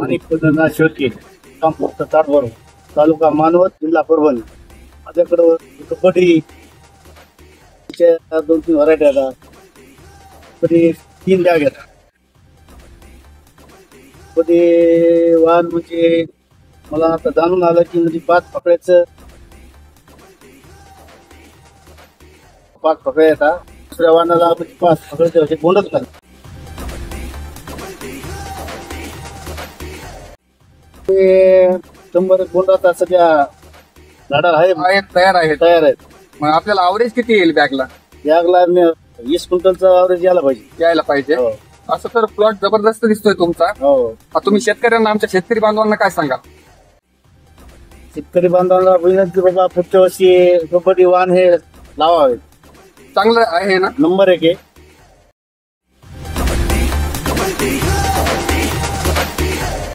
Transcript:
आणि पुन्हा शेळके फक्त ताटभर तालुका मानवत जिल्हा परभणी. माझ्याकडं कबड्डी 2-3 व्हरायटी आहेत. कधी 3 बॅग आहेत. कधी वाहन म्हणजे मला आता जाणून आलं की म्हणजे 5 पकडायचं 5 पकड्या येतात. दुसऱ्या वाहनाला म्हणजे 5 पकडायचे असे बोंडच नाही. ते 100 बोंड आता सध्या झाडाला आहे, तयार आहेत. तयार आहेत. मग आपल्याला ॲव्हरेज किती येईल बॅगला? बॅगला 20 क्विंटलचा ॲव्हरेज यायला पाहिजे. यायला पाहिजे. हो असं तर प्लॉट जबरदस्त दिसतोय तुमचा. हो. आता तुम्ही शेतकऱ्यांना, आमच्या शेतकरी बांधवांना काय सांगा? शेतकरी बांधवांना विनंती बाबा, पुढच्या वर्षी कबड्डी वाहन हे लावावे. चांगलं आहे ना? नंबर 1 आहे.